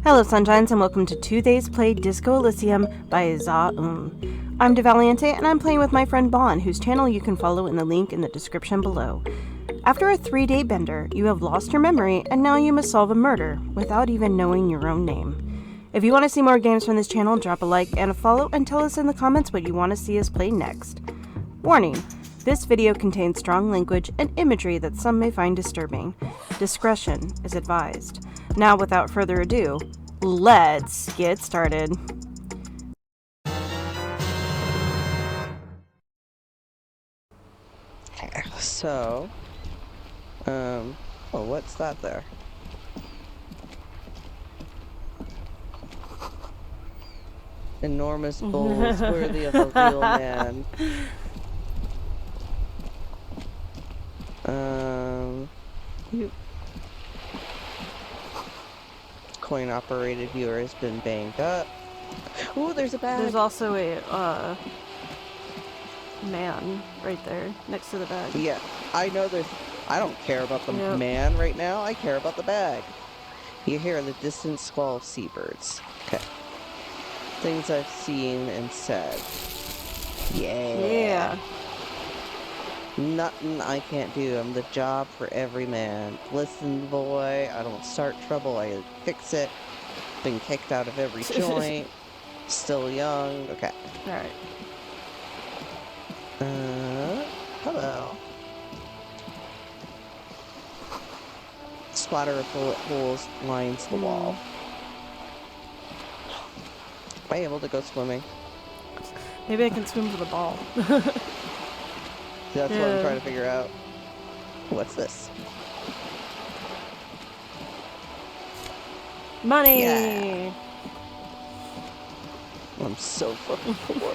Hello Sunshines and welcome to 2 Days Play Disco Elysium by Za-Um. I'm DeValiente and I'm playing with my friend Bon, whose channel you can follow in the link in the description below. After a 3-day bender, you have lost your memory and now you must solve a murder without even knowing your own name. If you want to see more games from this channel, drop a like and a follow and tell us in the comments what you want to see us play next. Warning! This video contains strong language and imagery that some may find disturbing. Discretion is advised. Now, without further ado, let's get started. So, oh, what's that there? Enormous bowls worthy of a real man. Coin-operated viewer has been banged up. Ooh, there's a bag. There's also a, man right there, next to the bag. Yeah, I know there's... I don't care about the man right now. I care about the bag. You hear the distant squall of seabirds. Okay. Things I've seen and said. Yeah. Nothing I can't do. I'm the job for every man. Listen, boy, I don't start trouble, I fix it. Been kicked out of every joint. Still young. Okay. Alright. Hello. Splatter of bullet holes lines the wall. Am I able to go swimming? Maybe I can swim to the ball. That's what I'm trying to figure out. What's this? Money! Yeah. I'm so fucking poor.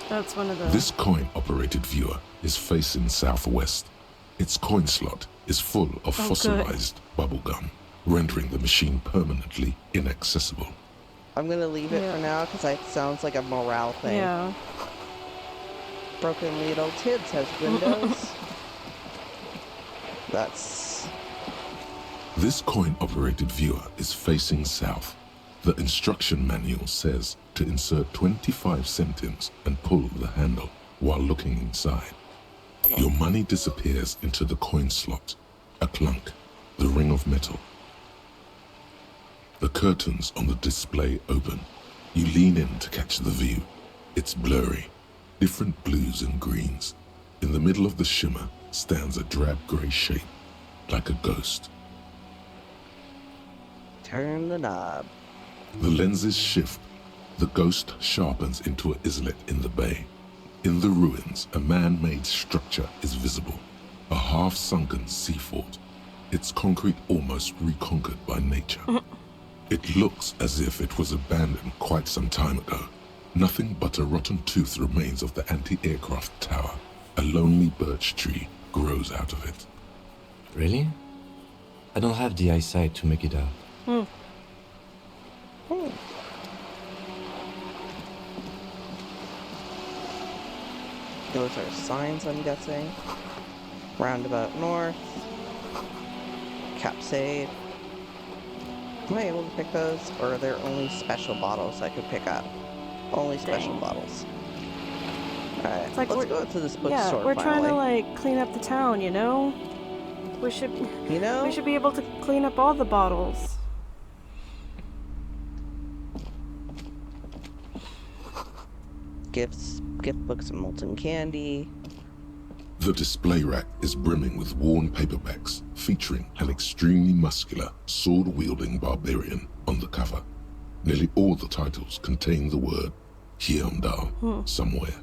That's one of the... This coin-operated viewer is facing southwest. Its coin slot is full of fossilized bubblegum, rendering the machine permanently inaccessible. I'm gonna leave it for now because it sounds like a morale thing. Yeah. Broken Little Tibbs has windows. That's... This coin-operated viewer is facing south. The instruction manual says to insert 25 centimes and pull the handle while looking inside. Your money disappears into the coin slot, a clunk, the ring of metal. The curtains on the display open. You lean in to catch the view. It's blurry, different blues and greens. In the middle of the shimmer stands a drab gray shape, like a ghost. Turn the knob. The lenses shift. The ghost sharpens into an islet in the bay. In the ruins, a man-made structure is visible, a half-sunken sea fort, its concrete almost reconquered by nature. It looks as if it was abandoned quite some time ago. Nothing but a rotten tooth remains of the anti-aircraft tower. A lonely birch tree grows out of it. Really? I don't have the eyesight to make it out. Those are signs, I'm guessing. Roundabout north. Capsade. Am I able to pick those, or are there only special bottles I could pick up? Only special bottles. Alright, like let's go to this bookstore. Yeah, we're trying to finally. like clean up the town, you know? We should be able to clean up all the bottles. Gifts, gift books, and molten candy. The display rack is brimming with worn paperbacks featuring an extremely muscular, sword-wielding barbarian on the cover. Nearly all the titles contain the word Hyundai somewhere.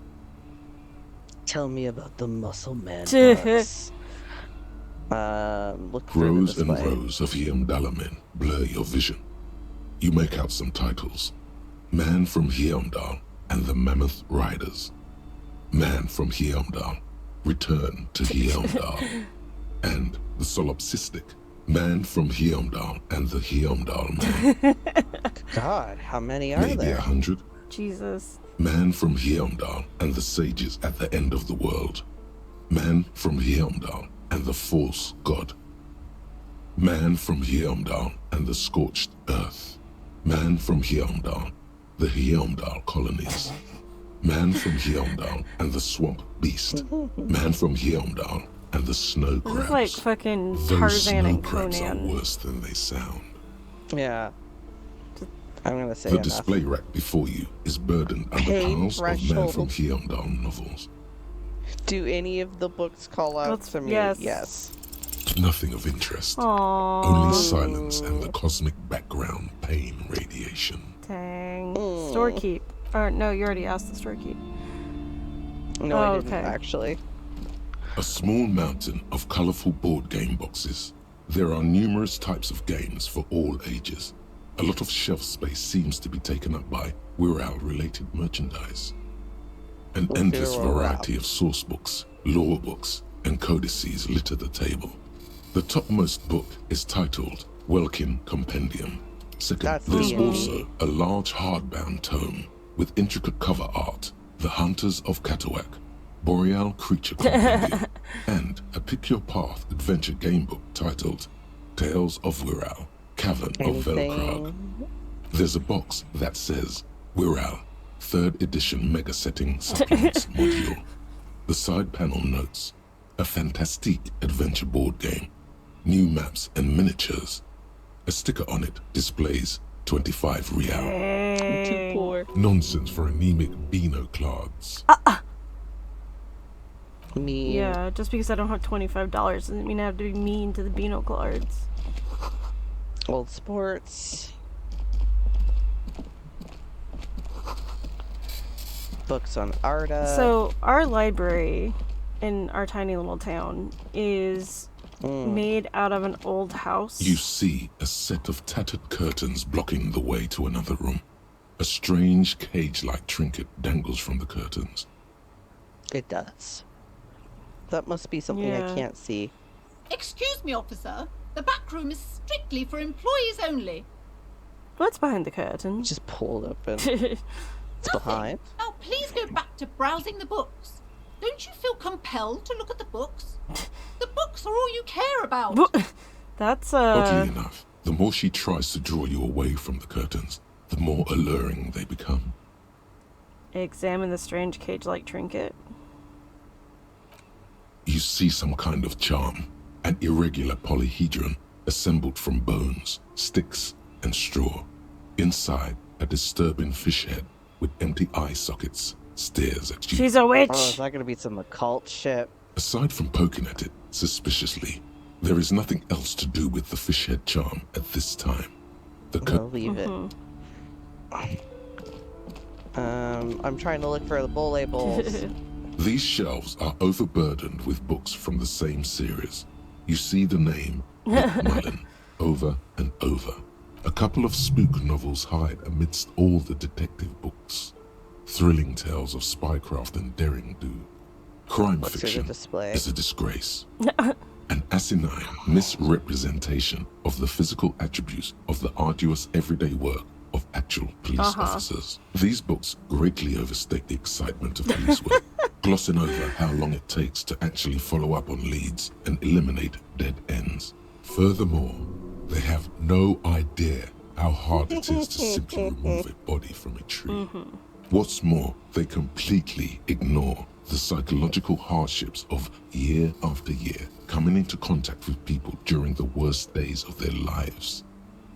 Tell me about the muscle man books. Look through Rows the and display. rows of Hyundai men blur your vision. You make out some titles. Man from Hyundai and the Mammoth Riders. Man from Hyundai. Return to Hyundai. And the solipsistic Man from Hyundai and the Hyundai Man. God, how many are Maybe there? 100. Jesus. Man from Hyundai and the sages at the end of the world. Man from Hyundai and the false god Man from Heimdall and the Scorched Earth. Man from Heimdall, the Heimdall colonies. Man from Heimdall and the Swamp Beast. Man from Heimdall and the Snow Crabs. This is like fucking Those Tarzan snow and crabs Conan. are worse than they sound. Yeah. I'm gonna say The enough. display rack before you is burdened under Paid piles of Man from threshold. Heimdall novels. Do any of the books call out Let's- to me? yes. Yes. Nothing of interest. Aww. Only silence and the cosmic background pain radiation. Dang. Storekeep. Or no, you already asked the storekeep. No, Oh, I didn't okay. actually. A small mountain of colorful board game boxes. There are numerous types of games for all ages. A lot of shelf space seems to be taken up by Wirral-related merchandise. An endless Wirral. variety of source books, lore books, and codices litter the table. The topmost book is titled Welkin Compendium. Second, That's there's D&D. also a large hardbound tome with intricate cover art, The Hunters of Katawak, Boreal Creature Compendium, and a Pick Your Path adventure game book titled Tales of Wirral, Cavern of Velkrag. There's a box that says Wirral, 3rd edition Mega Setting Supplements Module. The side panel notes, a fantastique adventure board game, new maps and miniatures. A sticker on it displays 25 real. I'm too Dang. poor. Nonsense for anemic Beano-clads. Me. Yeah, just because I don't have $25 doesn't mean I have to be mean to the Beano cards. Old sports. Books on Arda. So our library in our tiny little town is made out of an old house. You see a set of tattered curtains blocking the way to another room. A strange cage-like trinket dangles from the curtains. It does. That must be something Yeah. I can't see. Excuse me, officer. The back room is strictly for employees only. What's behind the curtain? Just pulled open. It's behind. Now, please go back to browsing the books. Don't you feel compelled to look at the books? The books are all you care about. That's Oddly enough, the more she tries to draw you away from the curtains, the more alluring they become. examine the strange cage-like trinket. You see some kind of charm, an irregular polyhedron assembled from bones, sticks, and straw. Inside, a disturbing fish head with empty eye sockets stares at you. She's a witch! Oh, is that gonna be some occult shit? Aside from poking at it suspiciously, there is nothing else to do with the fish head charm at this time. The I'm gonna leave it. I'm trying to look for the bull labels. These shelves are overburdened with books from the same series. You see the name Mullen over and over. A couple of spook novels hide amidst all the detective books. Thrilling tales of spycraft and daring do. Crime What's in the fiction display? is a disgrace. An asinine misrepresentation of the physical attributes of the arduous everyday work of actual police officers. These books greatly overstate the excitement of police work, glossing over how long it takes to actually follow up on leads and eliminate dead ends. Furthermore, they have no idea how hard it is to simply remove a body from a tree. What's more, they completely ignore the psychological hardships of year after year coming into contact with people during the worst days of their lives.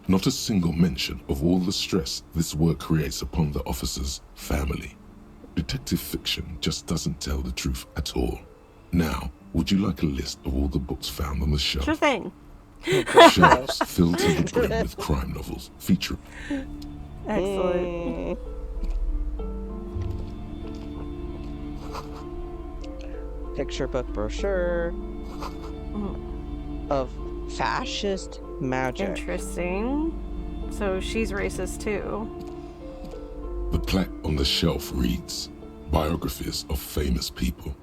Not a single mention of all the stress this work creates upon the officer's family. Detective fiction just doesn't tell the truth at all. Now, would you like a list of all the books found on the shelf? Sure thing. Shelves filled to the brim with crime novels featuring Excellent. Picture book brochure of fascist magic. Interesting. So she's racist too. The plaque on the shelf reads, Biographies of Famous People.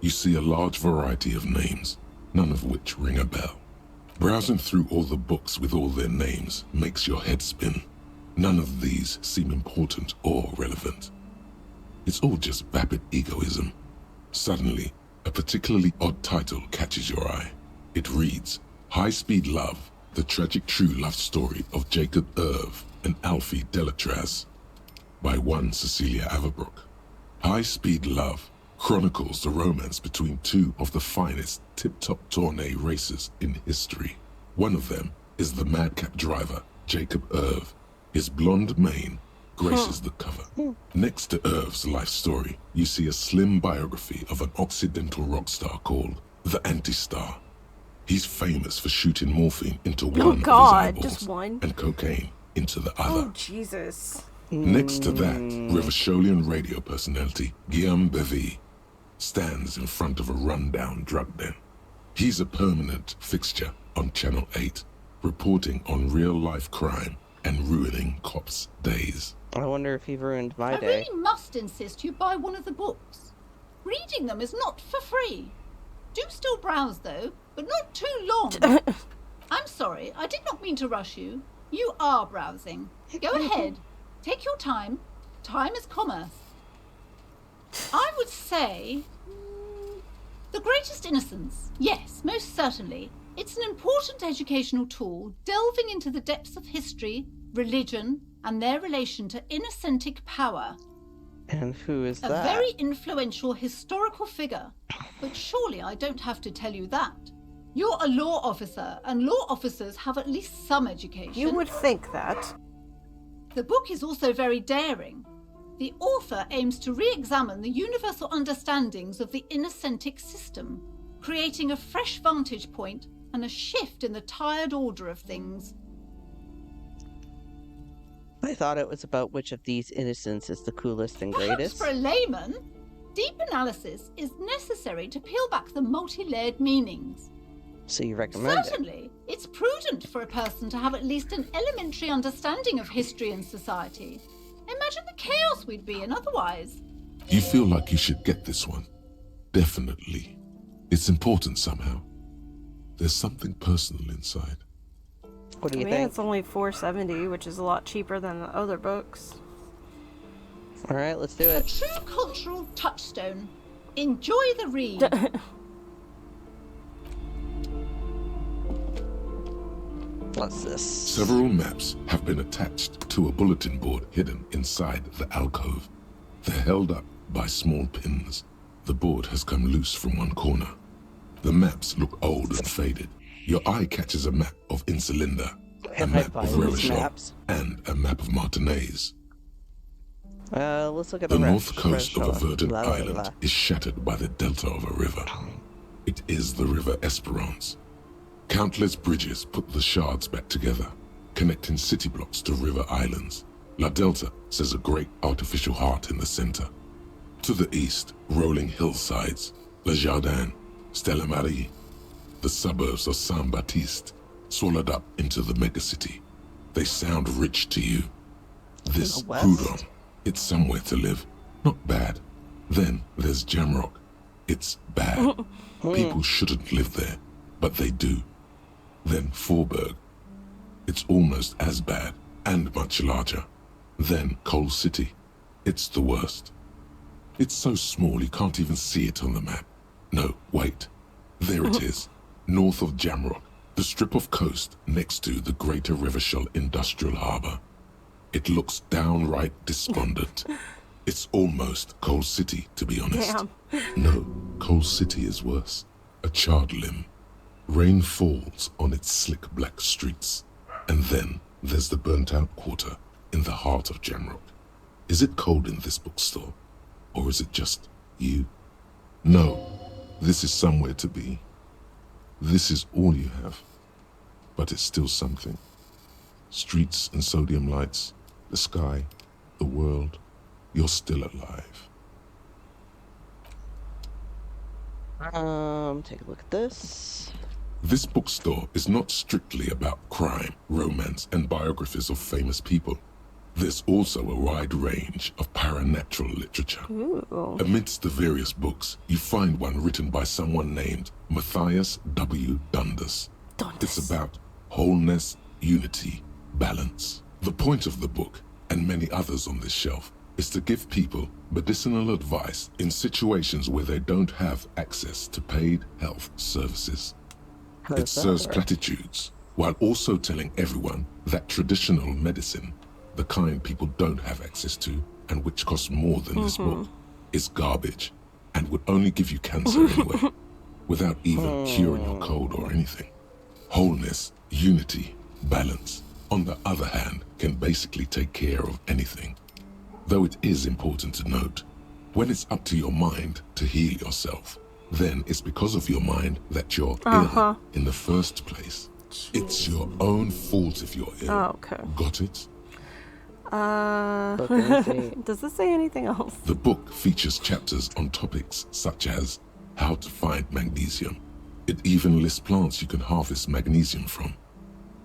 You see a large variety of names, none of which ring a bell. Browsing through all the books with all their names makes your head spin. None of these seem important or relevant. It's all just vapid egoism. Suddenly, a particularly odd title catches your eye. It reads, High Speed Love, the tragic true love story of Jacob Irv and Alfie Delatraz, by one Cecilia Averbrook. High Speed Love chronicles the romance between two of the finest tip-top tournée racers in history. One of them is the madcap driver, Jacob Irv. His blonde mane graces the cover. Next to Irv's life story, you see a slim biography of an Occidental rock star called the Anti-Star. He's famous for shooting morphine into one of his eyeballs just one. and cocaine into the other. Oh, Jesus. Next to that, Rivasholian radio personality Guillaume Bevy stands in front of a rundown drug den. He's a permanent fixture on Channel 8, reporting on real-life crime and ruining cops' days. I wonder if he ruined my I day. really must insist you buy one of the books. Reading them is not for free. Do still browse, though, but not too long. I'm sorry, I did not mean to rush you. You are browsing. Go ahead. Take your time. Time is commerce. I would say... The Greatest Innocence. Yes, most certainly. It's an important educational tool, delving into the depths of history, religion, and their relation to innocentic power. And who is A that? very influential historical figure. But surely I don't have to tell you that. You're a law officer, and law officers have at least some education. You would think that. The book is also very daring. The author aims to re-examine the universal understandings of the innocentic system, creating a fresh vantage point and a shift in the tired order of things. I thought it was about which of these innocents is the coolest and Perhaps greatest. for a layman, deep analysis is necessary to peel back the multi-layered meanings. So you recommend it? Certainly, it's prudent for a person to have at least an elementary understanding of history and society. Imagine the chaos we'd be in otherwise. You feel like you should get this one. Definitely. It's important somehow. There's something personal inside. What do I you mean, think? it's only $4.70, which is a lot cheaper than the other books. All right, let's do A it. true cultural touchstone. Enjoy the read. What's this? Several maps have been attached to a bulletin board hidden inside the alcove. They're held up by small pins. The board has come loose from one corner. The maps look old and faded. Your eye catches a map of Insulinda, a Can I map buy of these Revachol, maps? and a map of Martinez. Let's look at The the north coast of a verdant Blah, blah, island blah. is shattered by the delta of a river. It is the River Esperance. Countless bridges put the shards back together, connecting city blocks to river islands. La Delta says a great artificial heart in the center. To the east, rolling hillsides, Le Jardin, Stella Marie, the suburbs of Saint-Baptiste, swallowed up into the megacity. They sound rich to you. This the west? Houdon, it's somewhere to live. Not bad. Then there's Jamrock. It's bad. People shouldn't live there, but they do. Then Forberg. It's almost as bad and much larger. Then Coal City. It's the worst. It's so small you can't even see it on the map. No, wait. There it is. North of Jamrock, the strip of coast next to the Greater Revachol Industrial Harbour. It looks downright despondent. It's almost Coal City, to be honest. Damn. No, Coal City is worse. A charred limb. Rain falls on its slick black streets. And then there's the burnt-out quarter in the heart of Jamrock. Is it cold in this bookstore? Or is it just you? No, this is somewhere to be. This is all you have. But it's still something. Streets and sodium lights, the sky, the world. You're still alive. Take a look at this. This bookstore is not strictly about crime, romance, and biographies of famous people. There's also a wide range of paranatural literature. Ooh. Amidst the various books, you find one written by someone named Matthias W. Dundas. It's about wholeness, unity, balance. The point of the book, and many others on this shelf, is to give people medicinal advice in situations where they don't have access to paid health services. How It does that serves work? platitudes, while also telling everyone that traditional medicine, the kind people don't have access to, and which costs more than this book, is garbage, and would only give you cancer anyway, without even curing your cold or anything. Wholeness, unity, balance, on the other hand, can basically take care of anything. Though it is important to note, when it's up to your mind to heal yourself, then it's because of your mind that you're ill in the first place. It's your own fault if you're ill. Oh, okay. Got it? Book anything. Does this say anything else? The book features chapters on topics such as how to find magnesium. It even lists plants you can harvest magnesium from.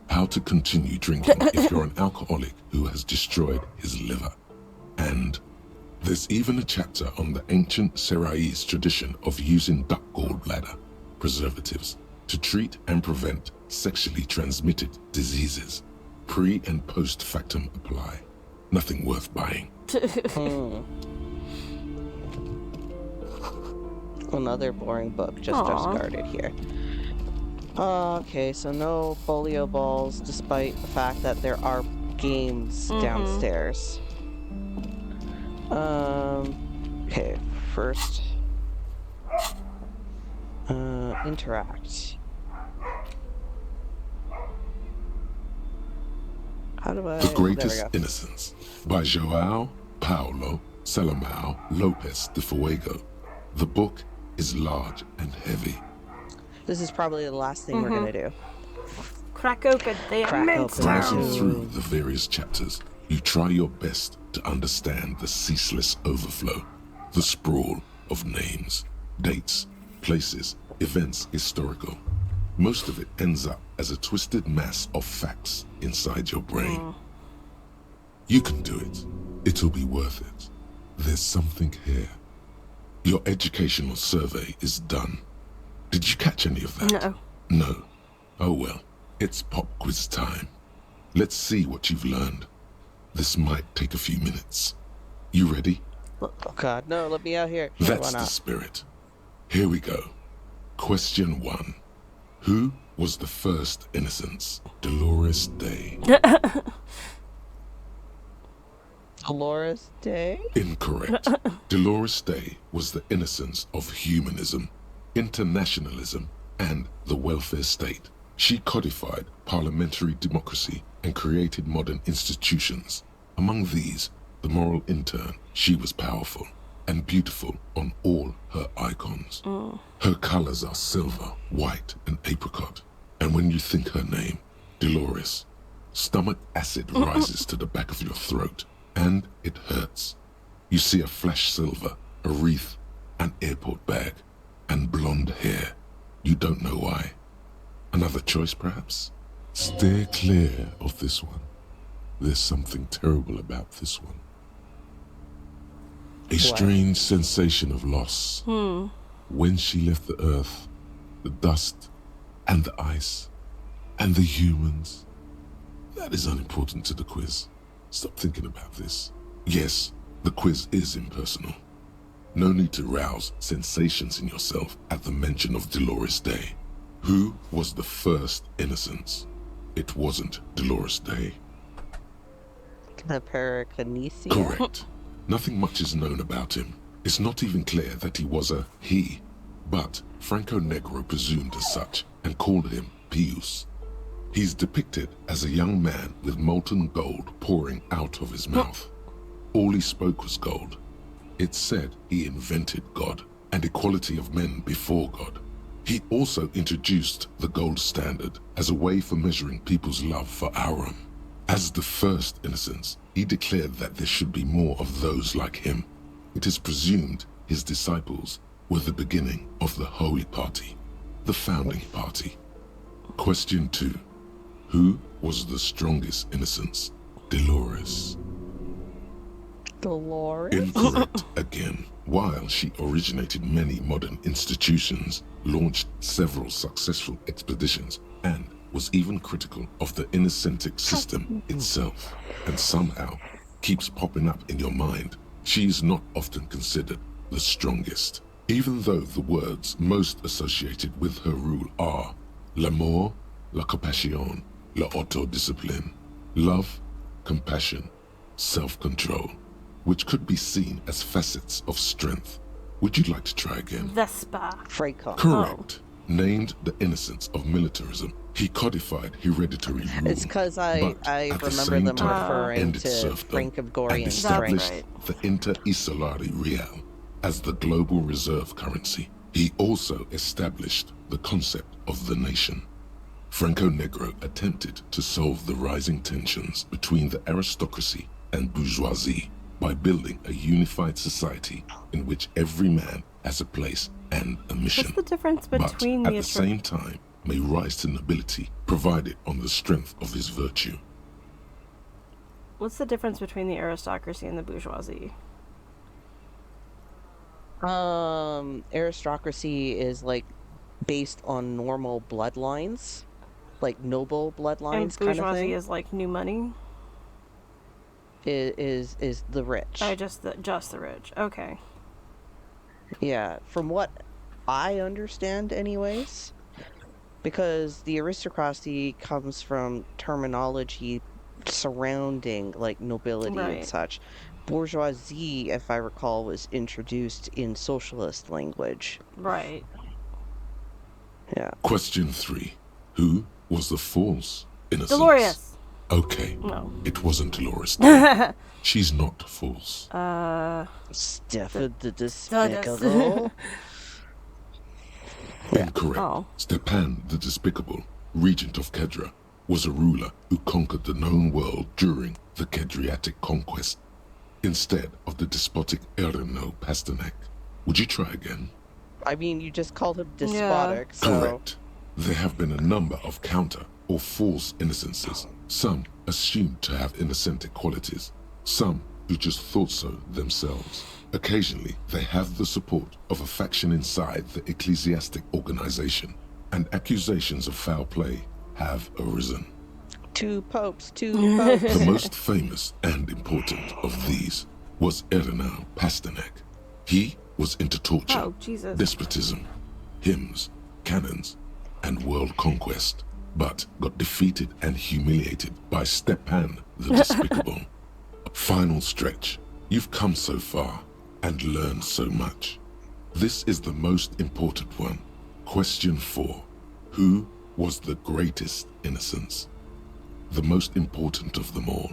How to continue drinking if you're an alcoholic who has destroyed his liver. And there's even a chapter on the ancient Seraïs tradition of using duck gallbladder preservatives to treat and prevent sexually transmitted diseases. Pre and post factum apply. Nothing worth buying. Another boring book just started here. Okay, so no folio balls, despite the fact that there are games downstairs. Okay, first, interact. How do I? The There we Greatest go. Innocence by João Paulo Salomão Lopes de Fuego. The book is large and heavy. This is probably the last thing we're gonna do. Crack open the Crack immense open. Browsing town. through the various chapters, you try your best to understand the ceaseless overflow, the sprawl of names, dates, places, events historical. Most of it ends up as a twisted mass of facts inside your brain. You can do it. It'll be worth it. There's something here. Your educational survey is done. Did you catch any of that? No. No. Oh well, it's pop quiz time. Let's see what you've learned. This might take a few minutes. You ready? Oh God, no! Let me out here. Sure, That's why the not? spirit. Here we go. Question 1. Who was the first innocence? Dolores Day. Dolores Day. Incorrect. Dolores Day was the innocence of humanism, internationalism, and the welfare state. She codified parliamentary democracy and created modern institutions. Among these, the moral intern, she was powerful and beautiful on all her icons. Her colors are silver, white, and apricot. And when you think her name, Dolores, stomach acid rises to the back of your throat, and it hurts. You see a flash silver, a wreath, an airport bag, and blonde hair. You don't know why. Another choice, perhaps? Steer clear of this one. There's something terrible about this one. A strange sensation of loss. When she left the earth, the dust, and the ice, and the humans. That is unimportant to the quiz. Stop thinking about this. Yes, the quiz is impersonal. No need to rouse sensations in yourself at the mention of Dolores Day. Who was the first innocence? It wasn't Dolores Day. The Perikinesia. Correct. Nothing much is known about him. It's not even clear that he was a he, but Franco Negro presumed as such and called him Pius. He's depicted as a young man with molten gold pouring out of his mouth. All he spoke was gold. It's said he invented God and equality of men before God. He also introduced the gold standard as a way for measuring people's love for Aaron. As the first innocence, he declared that there should be more of those like him. It is presumed his disciples were the beginning of the Holy Party, the founding party. Question 2. Who was the strongest innocence? Dolores. Dolores. Incorrect again. While she originated many modern institutions, launched several successful expeditions, and was even critical of the Innocentic system itself, and somehow keeps popping up in your mind, she is not often considered the strongest, even though the words most associated with her rule are L'amour, la compassion, la autodiscipline. Love, compassion, self-control, which could be seen as facets of strength. Would you like to try again? Vespa. Freycon. Correct. Named the innocence of militarism, he codified hereditary rule. It's because I but at the remember same them time referring ended to serfdom Francogorian and That's established right. the Inter-Isolari Real as the global reserve currency. He also established the concept of the nation. Franco Negro attempted to solve the rising tensions between the aristocracy and bourgeoisie by building a unified society in which every man has a place and a mission. What's the difference between but at the same time may rise to nobility, provided on the strength of his virtue. What's the difference between the aristocracy and the bourgeoisie? Aristocracy is like based on normal bloodlines, like noble And bloodlines, kind of bourgeoisie thing. is like new money? Is the rich? Oh, just the rich. Okay. Yeah, from what I understand, anyways, because the aristocracy comes from terminology surrounding like nobility and Right. such. Bourgeoisie, if I recall, was introduced in socialist language. Right. Yeah. Question 3. Who was the false innocence? Dolores. Okay, No. it wasn't Dolores. Day. She's not false. Stefan the Despicable. Incorrect. Oh. Stepan the Despicable, regent of Kedra, was a ruler who conquered the known world during the Kedriatic conquest, instead of the despotic Erno Pasternak. Would you try again? I mean, you just called him despotic, so... Correct. There have been a number of counter or false innocences, some assumed to have innocentic qualities, some who just thought so themselves. Occasionally, they have the support of a faction inside the ecclesiastic organization, and accusations of foul play have arisen. Two popes, two popes. The most famous and important of these was Erno Pasternak. He was into torture, Oh, Jesus. despotism, hymns, cannons, and world conquest, but got defeated and humiliated by Stepan the Despicable. Final stretch. You've come so far and learned so much. This is the most important one. Question 4. Who was the greatest innocence? The most important of them all.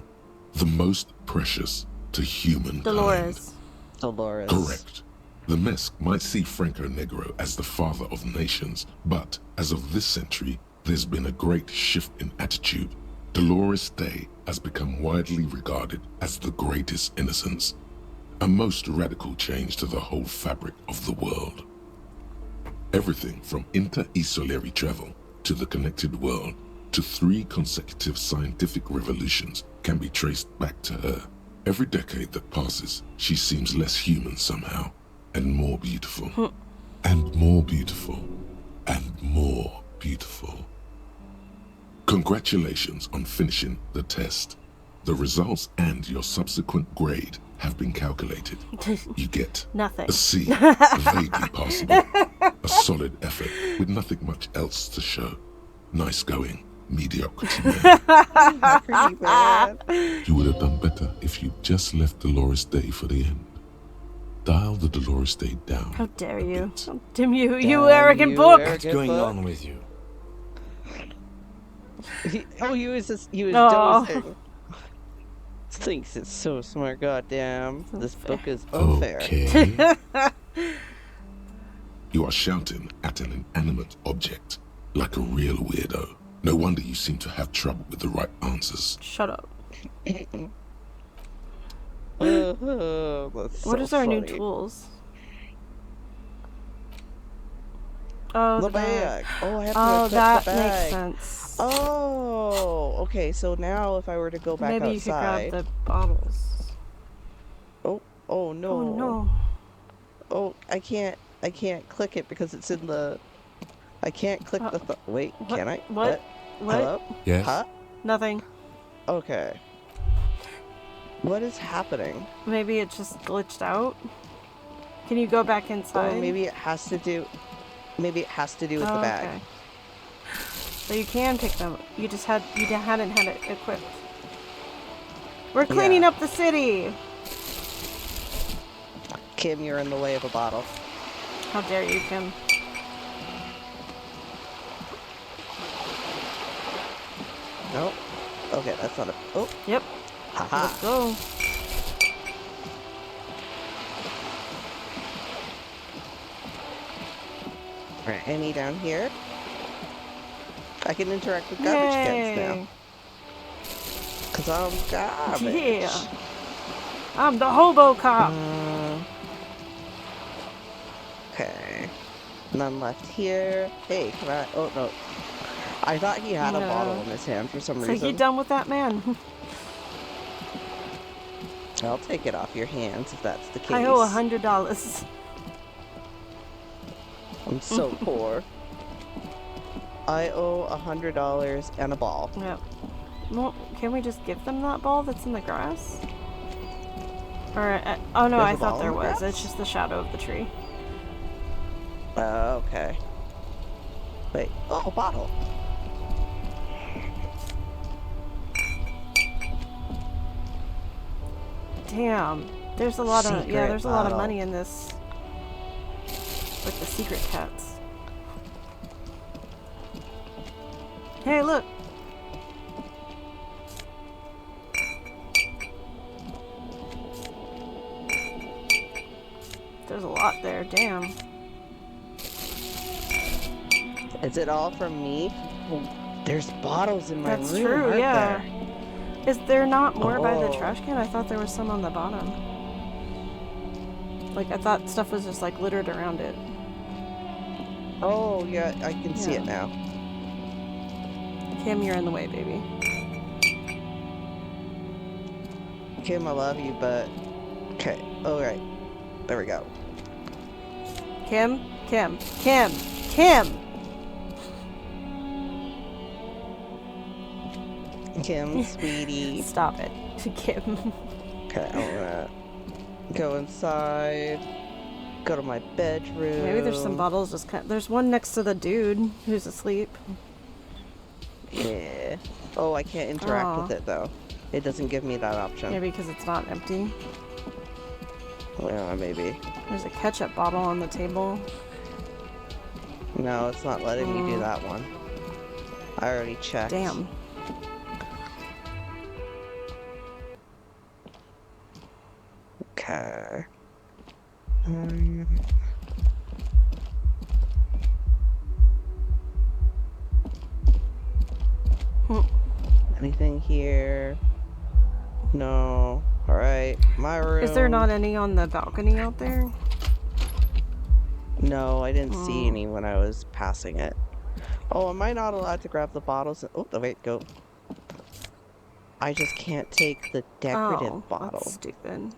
The most precious to humankind. Dolores. Dolores. Correct. The Mesk might see Franco Negro as the father of nations, but as of this century, there's been a great shift in attitude. Dolores Day has become widely regarded as the greatest innocence, a most radical change to the whole fabric of the world. Everything from inter-isolary travel to the connected world to 3 consecutive scientific revolutions can be traced back to her. Every decade that passes, she seems less human somehow, and more beautiful, and more beautiful, and more beautiful. Congratulations on finishing the test. The results and your subsequent grade have been calculated. You get Nothing. a C, vaguely passable, a solid effort with nothing much else to show. Nice going, mediocrity man. Pretty bad. You would have done better if you just left Dolores Day for the end. Dial the Dolores Day down. How dare a you? bit. How damn you, you Damn arrogant you, book! What's Good going book. on with you? He was Aw. dozing. Thinks it's so smart, goddamn. This book is unfair. Okay. You are shouting at an inanimate object like a real weirdo. No wonder you seem to have trouble with the right answers. Shut up. That's What so is our new funny. tools? Oh, The the bag. bag. Oh, I have to Oh, equip that the makes bag. sense. Oh, okay. So now if I were to go back Maybe you outside. could grab the bottles. Oh no. Oh no. Oh, I can't click it because it's in the. I can't click the. Wait, What? can I? What? What? Hello? Yes? Huh? Nothing. Okay. What is happening? Maybe it just glitched out. Can you go back inside? Oh, maybe it has to do. Maybe it has to do with Oh, the bag. okay. So you can pick them. You hadn't had it equipped. We're cleaning up the city. Kim, you're in the way of a bottle. How dare you, Kim? Nope. Okay, that's not a. Oh. Yep. Haha. Let's go. Alright, any down here? I can interact with garbage cans now. Cause I'm garbage. Yeah. I'm the hobo cop. Okay. None left here. Hey, can I? Oh no. I thought he had a bottle in his hand for some reason. So you done with that man? I'll take it off your hands if that's the case. I owe $100. I'm so poor. I owe $100 and a ball. Yep. Well, can we just give them that ball that's in the grass? Or, oh no, There's I a thought ball there in the was. grass? It's just the shadow of the tree. Okay. Wait. Oh, a bottle. Damn. There's a lot of Secret there's a lot of bottle. money in this. With the secret cats. Hey, look. There's a lot there, damn. Is it all from me? There's bottles in my That's room, true, aren't yeah. there? Is there not more by the Oh. trash can? I thought there was some on the bottom. Like, I thought stuff was just, like, littered around it. Oh, yeah, I can see Yeah. it now. Kim, you're in the way, baby. Kim, I love you, but... Okay, alright. There we go. Kim? Kim. Kim! Kim! Kim, sweetie. Stop it. Kim. Okay, I'm gonna go inside. Go to my bedroom. Maybe there's some bottles just there's one next to the dude who's asleep. Yeah. Oh, I can't interact Aw. with it, though. It doesn't give me that option. Maybe because it's not empty. Yeah, maybe. There's a ketchup bottle on the table. No, it's not letting me do that one. I already checked. Damn. Okay. Anything here? No. Alright. My room. Is there not any on the balcony out there? No, I didn't see any when I was passing it. Oh, am I not allowed to grab the bottles? Oh, wait, go. I just can't take the decorative bottle. That's stupid.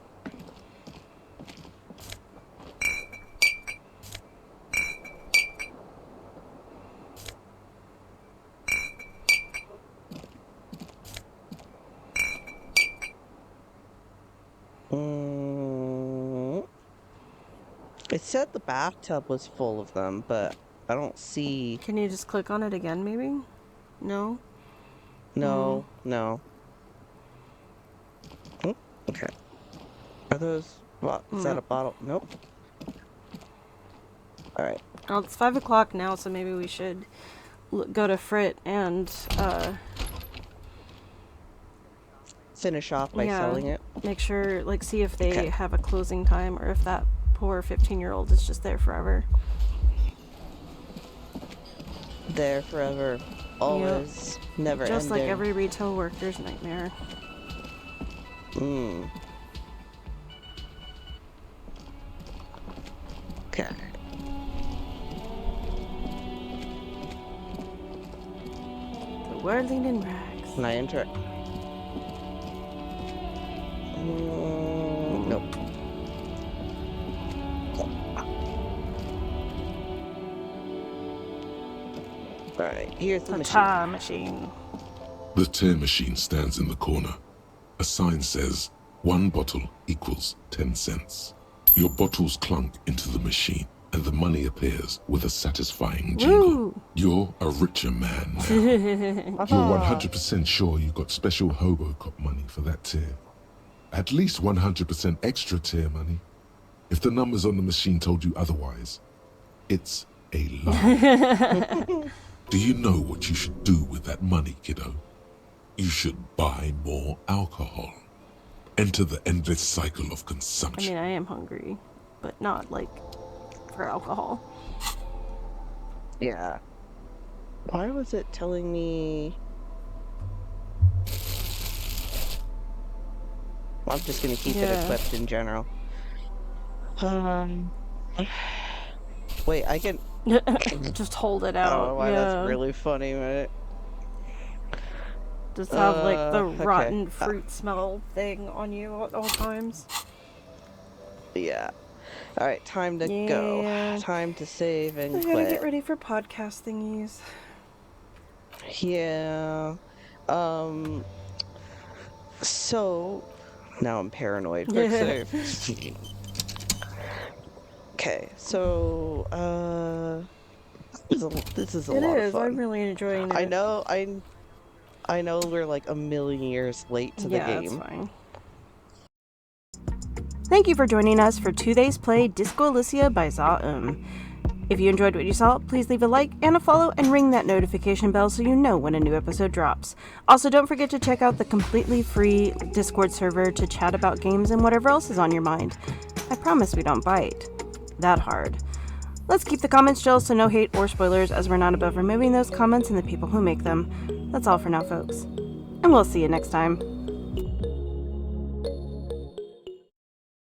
It said the bathtub was full of them, but I don't see... Can you just click on it again, maybe? No? No, no. Oh, okay. Are those... What? Is that a bottle? Nope. Alright. Well, it's 5 o'clock now, so maybe we should go to Frit and, Finish off by selling it. make sure, like, see if they Okay. have a closing time or if that poor 15-year-old is just there forever. There forever. Always. Never ending. Just like every retail worker's nightmare. Okay. The whirling in rags. Can I enter it? Nope. Alright, here's the The machine. time machine. The tear machine stands in the corner. A sign says, 1 bottle equals 10 cents. Your bottles clunk into the machine. and the money appears with a satisfying jingle. Woo! You're a richer man now. You're 100% sure you got special Hobocop money for that tier. At least 100% extra tier money. If the numbers on the machine told you otherwise, it's a lie. Do you know what you should do with that money, kiddo? You should buy more alcohol. Enter the endless cycle of I consumption. mean, I am hungry, but not, like, for alcohol. Yeah. Why was it telling me... Well, I'm just gonna keep it equipped in general. Wait, I can... Just hold it I out. don't know why that's really funny, right? Just have, like, the okay. rotten fruit smell thing on you at all times. Yeah. Alright, time to go. Time to save and I quit. gotta get ready for podcast thingies. Yeah. So... Now I'm paranoid. Quick save. Okay, so, this is a lot of fun. I'm really enjoying it. I know we're like a million years late to the game. Yeah, that's fine. Thank you for joining us for today's play Disco Elysium by Za. If you enjoyed what you saw, please leave a like and a follow and ring that notification bell so you know when a new episode drops. Also, don't forget to check out the completely free Discord server to chat about games and whatever else is on your mind. I promise we don't bite that hard. Let's keep the comments chill so no hate or spoilers, as we're not above removing those comments and the people who make them. That's all for now, folks. And we'll see you next time.